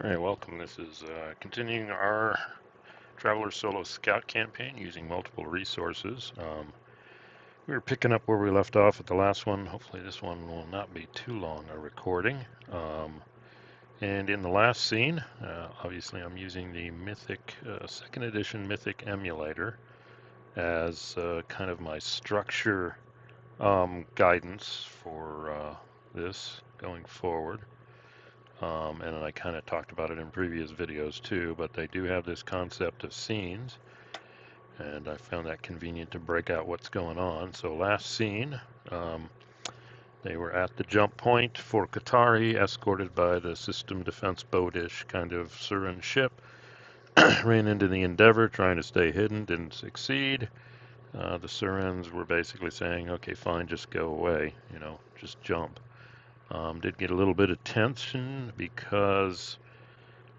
All right, welcome. This is continuing our Traveler Solo Scout campaign using multiple resources. We were picking up where we left off at the last one. Hopefully this one will not be too long a recording. And in the last scene, obviously I'm using the Mythic, 2nd edition Mythic emulator as kind of my structure guidance for this going forward. And I kind of talked about it in previous videos too, but they do have this concept of scenes, and I found that convenient to break out what's going on. So last scene, they were at the jump point for Qatari, escorted by the system defense boatish kind of Surin ship. Ran into the Endeavor, trying to stay hidden, didn't succeed. The Surins were basically saying, okay, fine, just go away, just jump. Did get a little bit of tension because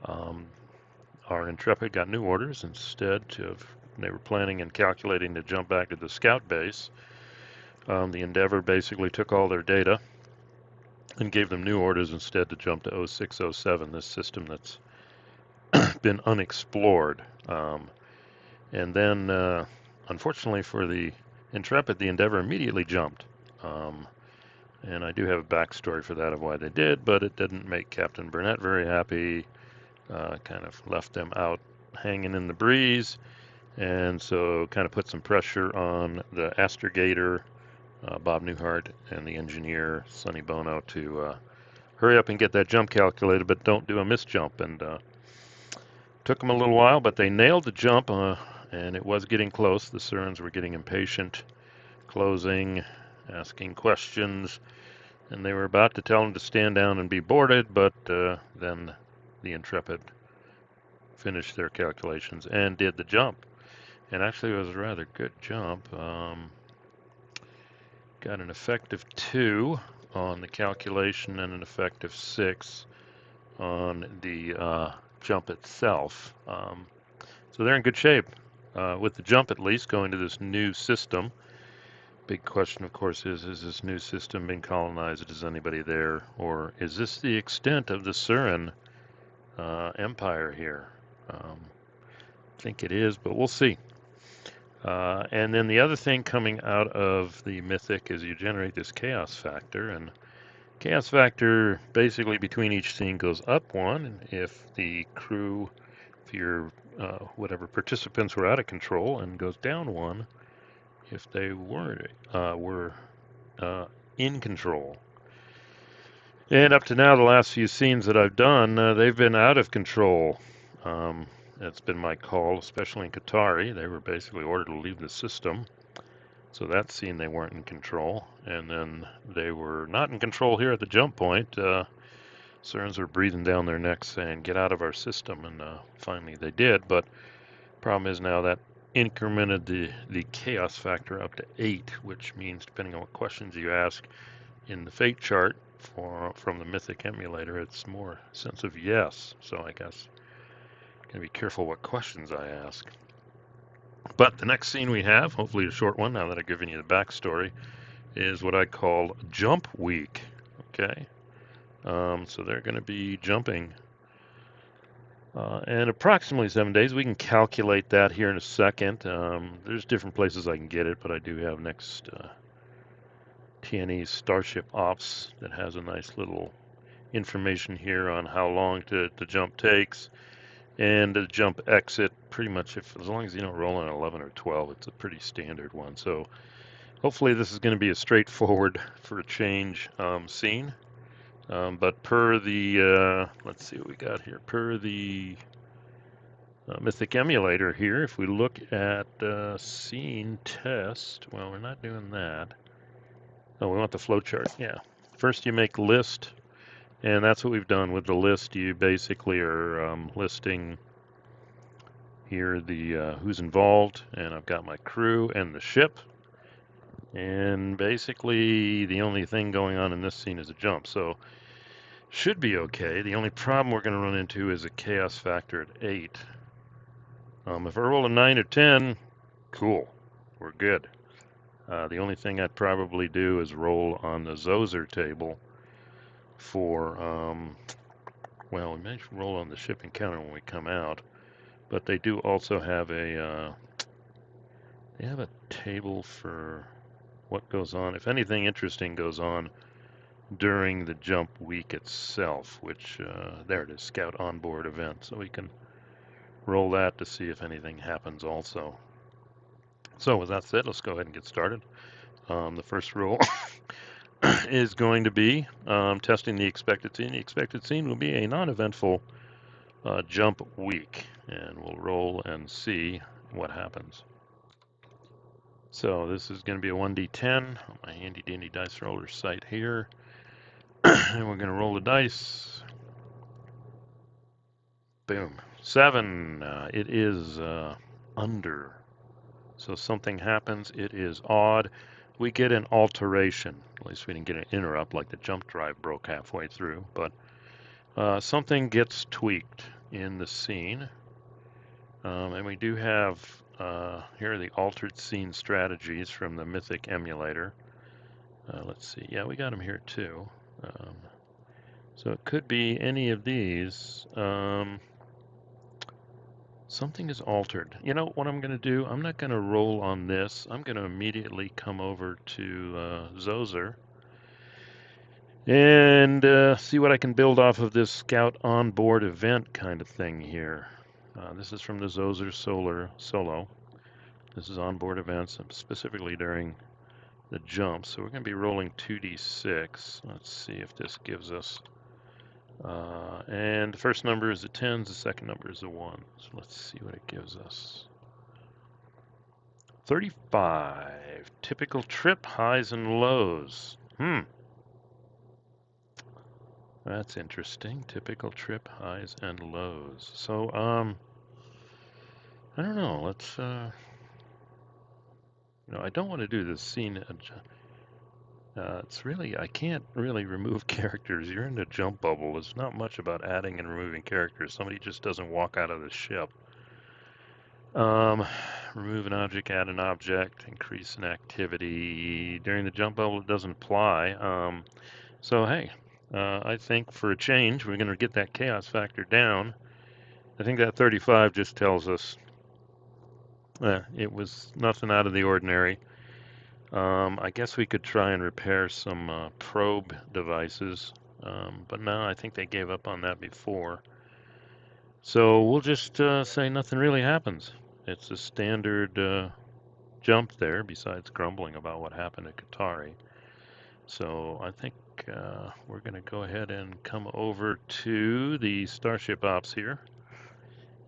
our Intrepid got new orders instead of they were planning and calculating to jump back to the scout base. The Endeavor basically took all their data and gave them new orders instead to jump to 0607, this system that's been unexplored. And then, unfortunately for the Intrepid, the Endeavor immediately jumped. And I do have a backstory for that of why they did, but it didn't make Captain Burnett very happy. Kind of left them out hanging in the breeze, and so kind of put some pressure on the astrogator, Bob Newhart, and the engineer, Sonny Bono, to hurry up and get that jump calculated, but don't do a misjump. And took them a little while, but they nailed the jump, and it was getting close. The Surins were getting impatient, closing, asking questions, and they were about to tell them to stand down and be boarded, but then the Intrepid finished their calculations and did the jump. And actually it was a rather good jump. Got an effective 2 on the calculation and an effective 6 on the jump itself. So they're in good shape with the jump, at least, going to this new system. Big question, of course, is this new system being colonized? Is anybody there? Or is this the extent of the Surin empire here? I think it is, but we'll see. And then the other thing coming out of the Mythic is you generate this chaos factor, and chaos factor basically between each scene goes up 1 if the crew, if your whatever participants were out of control, and goes down 1 if they were in control. And up to now, the last few scenes that I've done, they've been out of control. That's been my call, especially in Qatari. They were basically ordered to leave the system. So that scene, they weren't in control. And then they were not in control here at the jump point. Surins were breathing down their necks saying, get out of our system. And finally they did. But problem is now that incremented the chaos factor up to 8, which means depending on what questions you ask in the fate chart from the Mythic emulator, it's more sense of yes. So I guess gonna be careful what questions I ask. But the next scene we have, hopefully a short one now that I've given you the backstory, is what I call Jump Week. Okay, so they're going to be jumping in approximately 7 days. We can calculate that here in a second. There's different places I can get it, but I do have next TNE's Starship Ops that has a nice little information here on how long the jump takes. And the jump exit, pretty much, as long as you don't roll an 11 or 12, it's a pretty standard one. So hopefully this is going to be a straightforward, for a change, scene. But per the, let's see what we got here. Per the Mythic emulator here, if we look at scene test, well, we're not doing that. Oh, we want the flowchart. Yeah. First you make list. And that's what we've done with the list. You basically are listing here the who's involved, and I've got my crew and the ship. And basically the only thing going on in this scene is a jump, so should be okay. The only problem we're going to run into is a chaos factor at 8. If I roll a 9 or 10, cool, we're good. The only thing I'd probably do is roll on the Zoser table for well, we may roll on the shipping counter when we come out, but they do also have they have a table for what goes on, if anything interesting goes on during the jump week itself, which, there it is, Scout Onboard Event. So we can roll that to see if anything happens also. So with that said, let's go ahead and get started. The first roll is going to be testing the expected scene. The expected scene will be a non-eventful jump week, and we'll roll and see what happens. So this is going to be a 1d10 on my handy dandy dice roller site here. And we're going to roll the dice. Boom. 7. It is under. So something happens. It is odd. We get an alteration. At least we didn't get an interrupt like the jump drive broke halfway through. But something gets tweaked in the scene. And we do have, here are the altered scene strategies from the Mythic emulator. Let's see. Yeah, we got them here too. So it could be any of these. Something is altered. You know what I'm going to do? I'm not going to roll on this. I'm going to immediately come over to Zoser and see what I can build off of this Scout Onboard Event kind of thing here. This is from the Zoser Solo. This is onboard events, specifically during the jump. So we're going to be rolling 2d6. Let's see if this gives us. And the first number is the 10s, the second number is the 1s. Let's see what it gives us. 35. Typical trip highs and lows. That's interesting. Typical trip highs and lows. So, I don't know. Let's, I don't want to do this scene. It's really, I can't really remove characters. You're in a jump bubble. There's not much about adding and removing characters. Somebody just doesn't walk out of the ship. Remove an object, add an object, increase an activity. During the jump bubble, it doesn't apply. So, hey, I think for a change, we're going to get that chaos factor down. I think that 35 just tells us it was nothing out of the ordinary. I guess we could try and repair some probe devices, but no, I think they gave up on that before. So we'll just say nothing really happens. It's a standard jump there, besides grumbling about what happened at Qatari. So I think we're going to go ahead and come over to the Starship Ops here.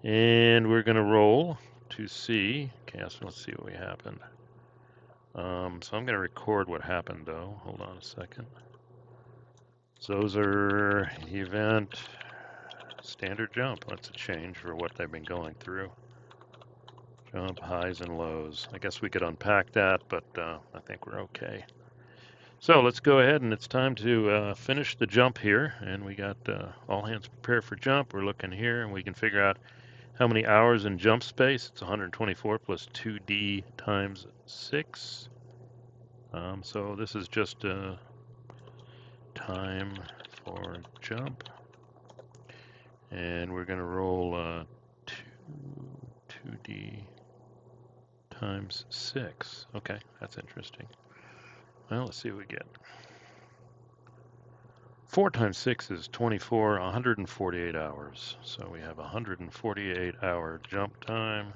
And we're going to roll to see. Okay, so let's see what happened. So I'm going to record what happened, though. Hold on a second. Zoser event standard jump. That's a change for what they've been going through. Jump highs and lows. I guess we could unpack that, but I think we're okay. So let's go ahead, and it's time to finish the jump here. And we got all hands prepared for jump. We're looking here, and we can figure out how many hours in jump space. It's 124 plus 2d times 6. So this is just time for jump. And we're going to roll 2d times 6. Okay, that's interesting. Well, let's see what we get. 4 times 6 is 24, 148 hours. So we have 148-hour jump time.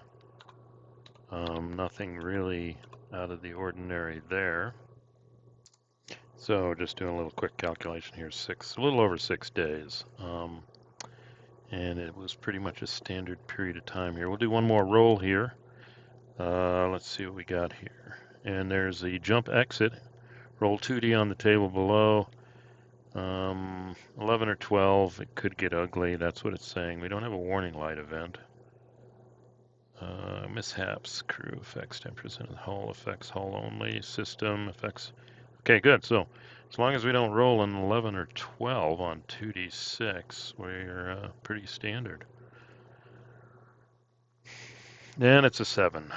Nothing really out of the ordinary there. So just doing a little quick calculation here, a little over 6 days. And it was pretty much a standard period of time here. We'll do one more roll here. Let's see what we got here. And there's the jump exit. Roll 2D on the table below. 11 or 12, it could get ugly. That's what it's saying. We don't have a warning light event. Mishaps, crew effects, 10% of the hull, effects hull only, system effects. Okay, good. So as long as we don't roll an 11 or 12 on 2d6, we're pretty standard. And it's a 7.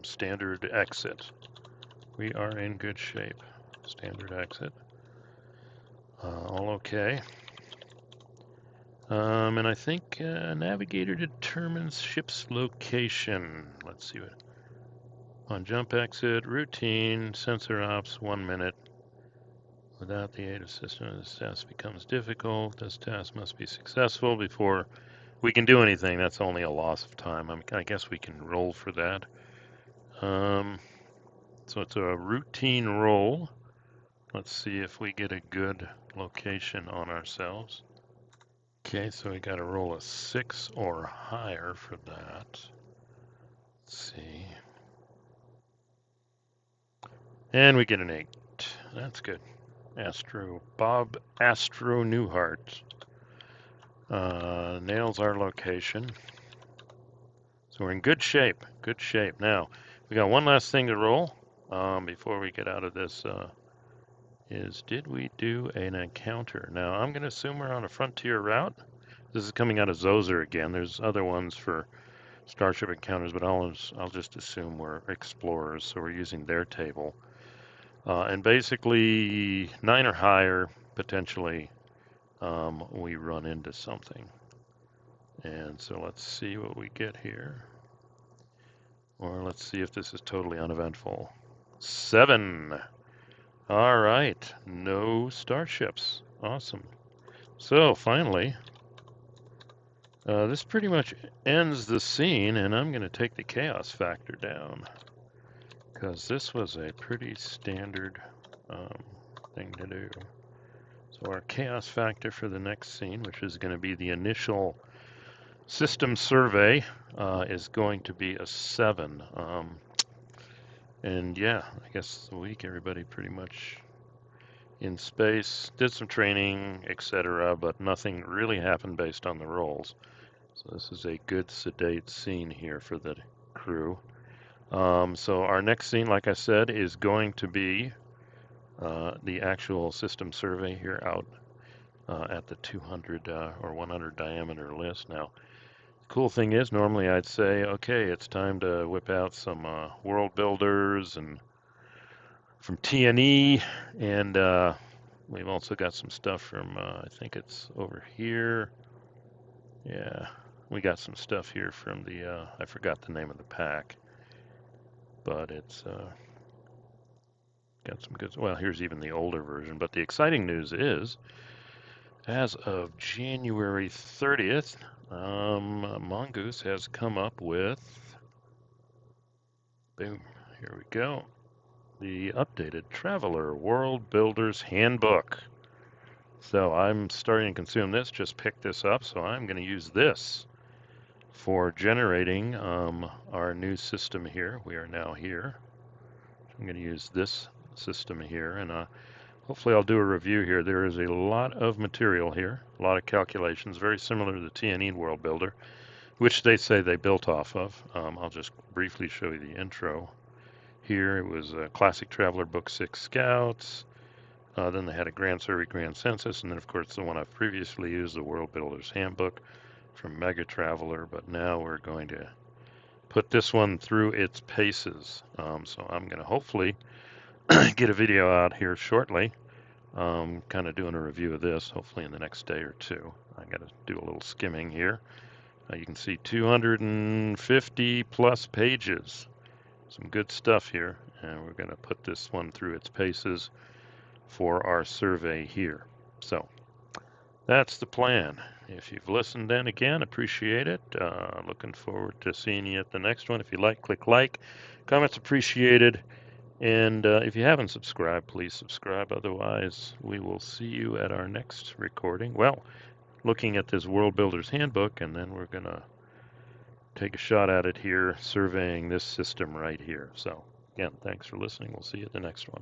Standard exit. We are in good shape. Standard exit. All okay. And I think navigator determines ship's location. Let's see what. On jump exit, routine, sensor ops, 1 minute. Without the aid of system, this task becomes difficult. This task must be successful before we can do anything. That's only a loss of time. I guess we can roll for that. So it's a routine roll. Let's see if we get a good location on ourselves. Okay, so we got to roll a 6 or higher for that. Let's see. And we get an 8. That's good. Bob Astro Newhart nails our location. So we're in good shape. Good shape. Now, we got one last thing to roll before we get out of this. Did we do an encounter? Now, I'm going to assume we're on a frontier route. This is coming out of Zoser again. There's other ones for Starship encounters, but I'll just assume we're explorers, so we're using their table. And basically, 9 or higher, potentially, we run into something. And so let's see what we get here. Or let's see if this is totally uneventful. 7. All right, no starships. Awesome. So finally, this pretty much ends the scene, and I'm going to take the chaos factor down because this was a pretty standard thing to do. So our chaos factor for the next scene, which is going to be the initial system survey, is going to be a 7. And yeah, I guess the week everybody pretty much in space, did some training, etc., but nothing really happened based on the rolls. So this is a good sedate scene here for the crew. So our next scene, like I said, is going to be the actual system survey here out at the 200 or 100 diameter list. Now, the cool thing is, normally I'd say, okay, it's time to whip out some world builders and from TNE, and we've also got some stuff from, I think it's over here. Yeah, we got some stuff here from the, I forgot the name of the pack, but it's got some good, well, here's even the older version. But the exciting news is, as of January 30th, Mongoose has come up with, boom, here we go, the updated Traveler World Builders Handbook. So I'm starting to consume this, just picked this up, so I'm going to use this for generating our new system here. We are now here. I'm going to use this system here, and hopefully I'll do a review here. There is a lot of material here, a lot of calculations, very similar to the TNE World Builder, which they say they built off of. I'll just briefly show you the intro. Here it was a Classic Traveler Book 6 Scouts. Then they had a Grand Survey Grand Census, and then of course the one I've previously used, the World Builder's Handbook from Mega Traveler, but now we're going to put this one through its paces. So I'm going to hopefully get a video out here shortly, kind of doing a review of this, hopefully in the next day or two. I got to do a little skimming here. You can see 250 plus pages. Some good stuff here, and we're going to put this one through its paces for our survey here. So that's the plan. If you've listened then again, appreciate it. Looking forward to seeing you at the next one. If you like, click like. Comments appreciated. And if you haven't subscribed, please subscribe. Otherwise, we will see you at our next recording. Well, looking at this World Builder's Handbook, and then we're going to take a shot at it here, surveying this system right here. So, again, thanks for listening. We'll see you at the next one.